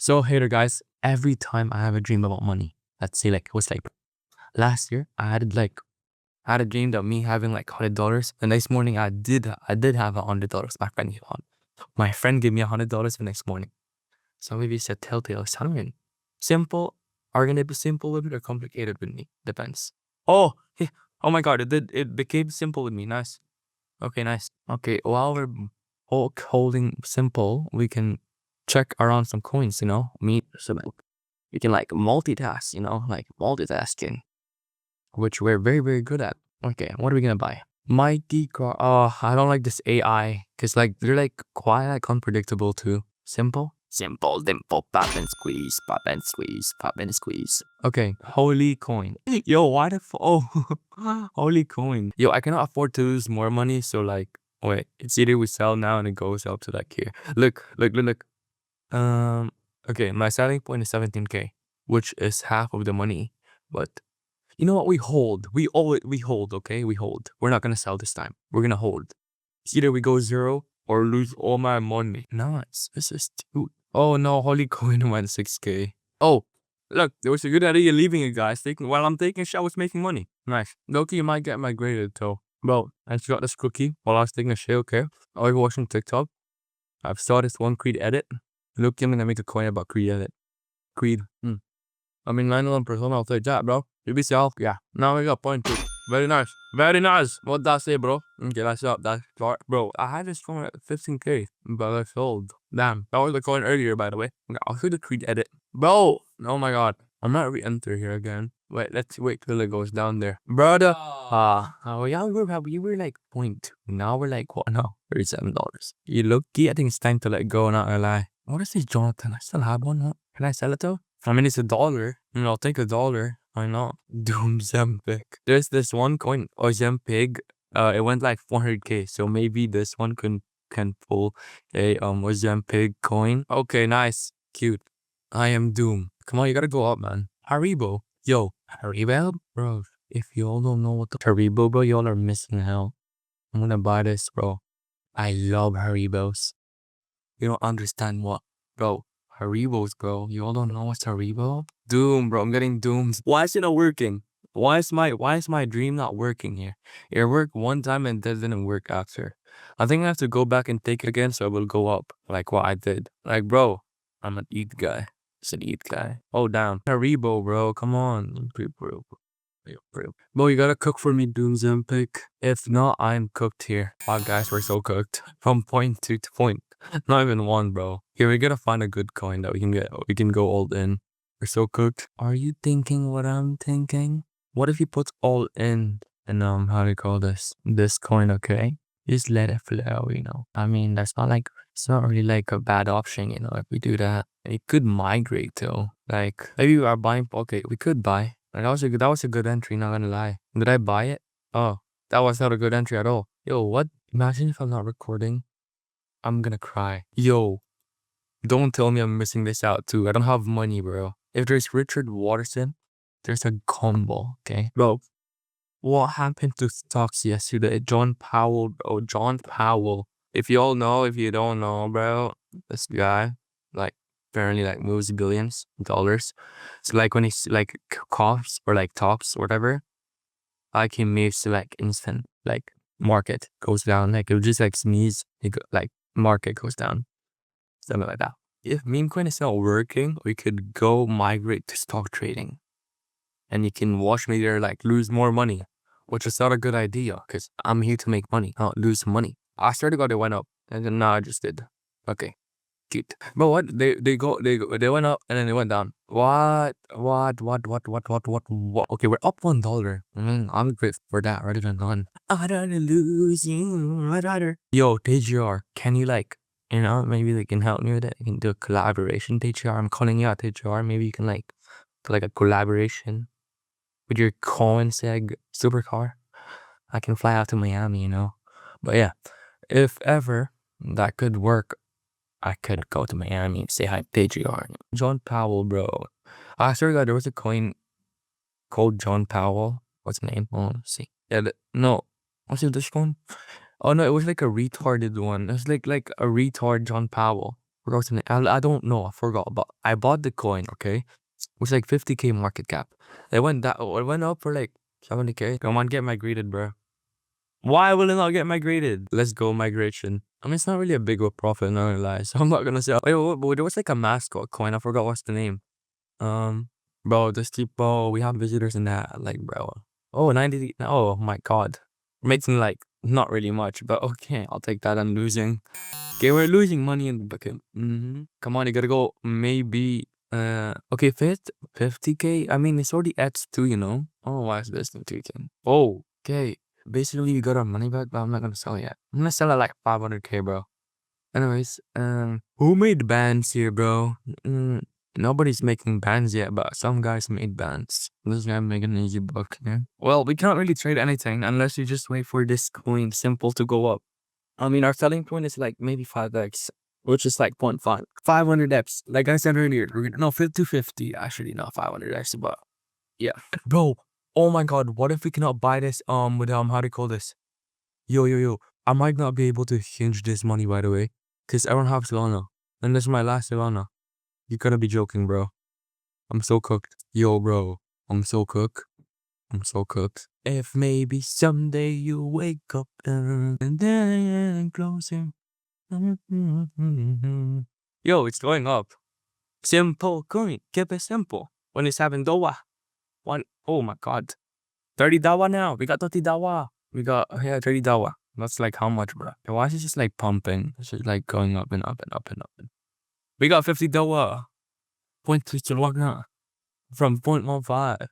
So hater guys, every time I have a dream about money, let's say like it was like last year, I had a dream of me having like $100. The next morning I did have $100. My friend gave me $100 the next morning. So maybe it's a telltale sign. Simple, are gonna be simple with it or complicated with me? Depends. Oh, oh my god, it became simple with me. Nice. Okay, nice. Okay, while we're holding simple, we can check around some coins, so we can like multitask, like multitasking, which we're very, very good at. Okay, what are we gonna buy? Mighty car. Oh, I don't like this AI, because like they're like quite like unpredictable too. Simple, dimple, pop and squeeze, pop and squeeze, pop and squeeze. Okay, holy coin. Yo, why the oh, holy coin. Yo, I cannot afford to lose more money, so like, wait, it's either we sell now and it goes up to like here. Look. Okay, my selling point is 17K, which is half of the money, but you know what? We hold. We hold, okay? We hold. We're not gonna sell this time. We're gonna hold. It's either we go zero or lose all my money. Nice. This is too. Oh no, holy coin went 6K. Oh, look, there was a good idea leaving it, guys. While I'm taking a shot, I was making money. Nice. Loki, you might get migrated though. Bro, I just got this cookie while I was taking a shit, okay? I was watching TikTok. I've saw this one Creed edit. Look, I'm gonna make a coin about Creed edit. Creed. I mean, 91%, I'll take that, bro. You be self. Yeah. Now we got point 2. Very nice. Very nice. What that say, bro? Okay, that's up. That's smart. Bro, I had this coin at 15K, but I sold. Damn. That was the coin earlier, by the way. Okay, I'll show the Creed edit. Bro! Oh my god. I'm not re-enter here again. Wait, let's wait till it goes down there. Brother! Yeah, we were like 0.2. Now we're like, what? No, $37. You lucky? I think it's time to let go, not gonna lie. What is this Jonathan? I still have one. Huh? Can I sell it though? I mean, it's $1. I'll take $1. Why not? Doom Zempig. There's this one coin, Ozempig. It went like 400K. So maybe this one can pull a Ozempig coin. Okay, nice, cute. I am Doom. Come on, you gotta go up, man. Haribo, yo, Haribo, bro. If y'all don't know what the Haribo, bro, y'all are missing out. I'm gonna buy this, bro. I love Haribos. You don't understand what, bro. Haribos, bro. You all don't know what's Haribo? Doom, bro. I'm getting doomed. Why is it not working? Why is my dream not working here? It worked one time and that didn't work after. I think I have to go back and take it again so it will go up. Like what I did. Like, bro, I'm an eat guy. It's an eat guy. Oh, damn. Haribo, bro. Come on. Bro, you gotta cook for me, Doom Zempic. If not, I'm cooked here. Wow, guys, we're so cooked. From point 2 to point. Not even 1, bro. Here, we gotta find a good coin that we can get. We can go all in. We're so cooked. Are you thinking what I'm thinking? What if you put all in and how do you call this? This coin, okay? Just let it flow, I mean, it's not really like a bad option, if we do that. It could migrate though. Like, maybe we are buying, okay, we could buy. That was a good entry, not gonna lie. Did I buy it? Oh, that was not a good entry at all. Yo, what? Imagine if I'm not recording. I'm gonna cry. Yo, don't tell me I'm missing this out too. I don't have money, bro. If there's Richard Watterson, there's a combo, okay? Bro, what happened to stocks yesterday? John Powell, bro. John Powell. If you all know, if you don't know, bro, this guy, like, apparently like moves billions of dollars. So like when he's like coughs or like talks or whatever, like he moves to like instant, like market goes down. Like it would just like sneeze, like market goes down. Something like that. If Memecoin is not working, we could go migrate to stock trading. And you can watch me there like lose more money, which is not a good idea because I'm here to make money, not lose money. I swear to God, it went up, and then now I just did. Okay, cute. But what they went up and then they went down. What? Okay, we're up $1. I'm grateful for that rather than none. I'd rather lose you. I'd rather. Yo, TGR, can you like, maybe they can help me with it. You can do a collaboration, TGR. I'm calling you out, TGR. Maybe you can like do like a collaboration with your Coinseg supercar. I can fly out to Miami, But yeah, if ever that could work, I could go to Miami and say hi to TGR. John Powell, bro. I swear to God, there was a coin called John Powell. What's the name? Oh, let's see. Yeah, no. What's it, this one? Oh no, it was like a retarded one. It was like a retard John Powell. Forgot what's the name. I don't know. I forgot. But I bought the coin. Okay, which is like 50K market cap. It went up for like 70K. Come on, get migrated, bro. Why will it not get migrated? Let's go migration. I mean, it's not really a big profit, not gonna lie. So I'm not gonna sell. Wait, there was like a mascot coin. I forgot what's the name. Bro, this bro, we have visitors in that. Like, bro. Oh, 90. Oh my god. Making like not really much, but okay, I'll take that. I'm losing. Okay, we're losing money in the bucket. Come on, you gotta go. Maybe. Okay, 50K. I mean, it's already at 2, you know. Oh, why is this not taken? Oh, okay. Basically, we got our money back, but I'm not gonna sell it yet. I'm gonna sell it like 500K, bro. Anyways, who made bands here, bro? Nobody's making bands yet, but some guys made bands. This guy making an easy buck here. Well, we can't really trade anything unless you just wait for this coin simple to go up. I mean, our selling point is like maybe 5x, which is like 0.5. 500x. Like I said earlier, no, 250. Actually, not 500x, but yeah. Bro, oh my god, what if we cannot buy this with how do you call this? Yo. I might not be able to hinge this money, by the way, because I don't have Solana. And this is my last Solana. You gotta be joking, bro. I'm so cooked. Yo, bro. I'm so cooked. If maybe someday you wake up and then closing. Yo, it's going up. Simple coin. Keep it simple. When it's having Dowa. Oh my god. 30 Dawa now. We got 30 Dawa. We got, yeah, 30 Dawa. That's like how much, bro? Why is it just like pumping? It's just like going up and up and up and up. We got 50 Dawa. 0.3 from 0.15.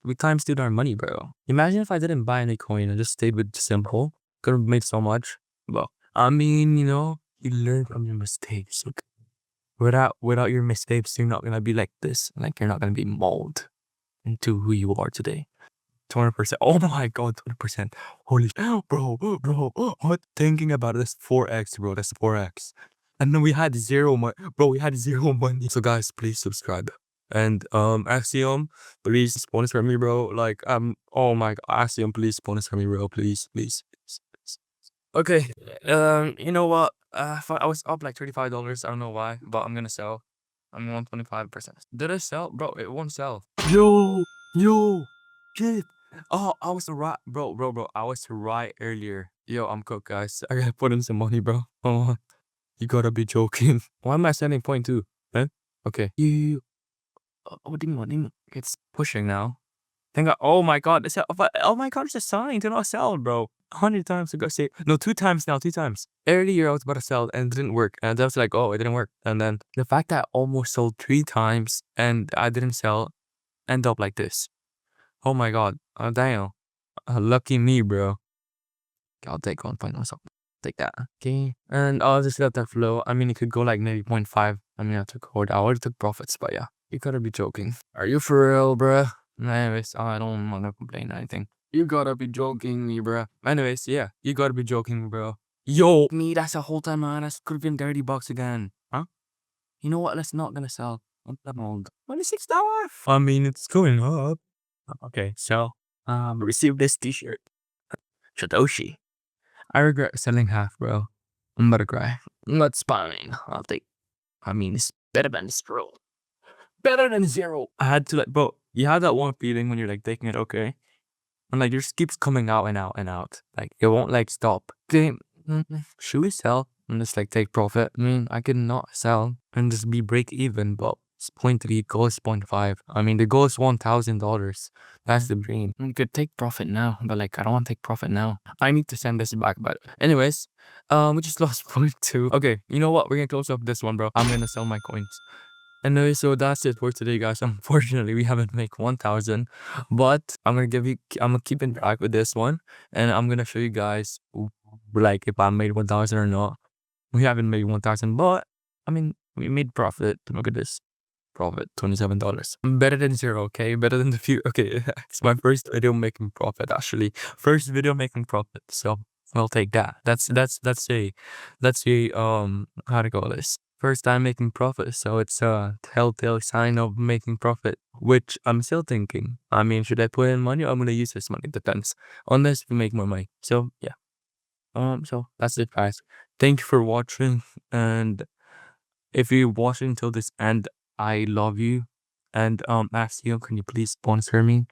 We times two our money, bro. Imagine if I didn't buy any coin and just stayed with simple. Could have made so much. But I mean, you know, you learn from your mistakes. Okay? Without your mistakes, you're not gonna be like this. Like you're not gonna be molded into who you are today. 20%. Oh my god, 20%. Holy bro. What? Thinking about this 4x, bro. That's 4x. And then we had zero money. Bro, we had zero money. So guys, please subscribe. And Axiom, please sponsor me, bro. Like oh my god, Axiom, please sponsor me, bro. Please. Okay. You know what? I was up like $35. I don't know why, but I'm gonna sell. I'm on 25%. Did I sell? Bro, it won't sell. Yo, kid. Oh, I was right, bro. I was right earlier. Yo, I'm cooked, guys. I gotta put in some money, bro. Oh, you gotta be joking. Why am I selling 0.2? Huh? Okay. What do you mean? It's pushing now. Oh my god, oh my god, it's a sign to not sell, bro. 100 times to go say no, 2 times now, 2 times. Earlier I was about to sell and it didn't work. And I was like, oh, it didn't work. And then the fact that I almost sold 3 times and I didn't sell end up like this. Oh my god. Oh damn. Lucky me, bro. I'll take 1.1. Take that. Okay. And I'll just let that flow. I mean, it could go like maybe 0.5. I mean, I would took profits, but yeah. You gotta be joking. Are you for real, bro? Anyways, I don't wanna complain anything. You gotta be joking me, bro. Anyways, yeah. You gotta be joking, bro. Yo, me, that's a whole time, man. That's could have been $30 again. Huh? You know what? Let's not gonna sell. I'm old. $26. I mean, it's going up. Okay, so receive this t-shirt. Satoshi. I regret selling half, bro. I'm about to cry. That's fine. I'll take. I mean, it's better than zero. Better than zero. I had to like, bro. You have that one feeling when you're like taking it, okay, and like it just keeps coming out and out and out. Like it won't like stop. Should we sell and just like take profit? I mean, I could not sell and just be break even, but it's 0.3, goal is 0.5. I mean, the goal is $1,000. That's the dream. We could take profit now, but like I don't want to take profit now. I need to send this back, but anyways, we just lost 0.2. Okay, you know what? We're gonna close up this one, bro. I'm gonna sell my coins. Anyway, so that's it for today, guys. Unfortunately, we haven't made 1,000, but I'm gonna keep in track with this one, and I'm gonna show you guys like if I made 1,000 or not. We haven't made 1,000, but I mean we made profit. Look at this. Profit $27. Better than zero, okay? Better than the few. Okay, it's my first video making profit, actually. First video making profit, so I'll take that. That's a how to call this? First time making profit, so it's a telltale sign of making profit, which I'm still thinking. I mean, should I put in money or I'm gonna use this money? Depends. Unless we make more money. So yeah. So that's it, guys. Thank you for watching, and If you watch until this end, I love you. And Axiom, can you please sponsor me?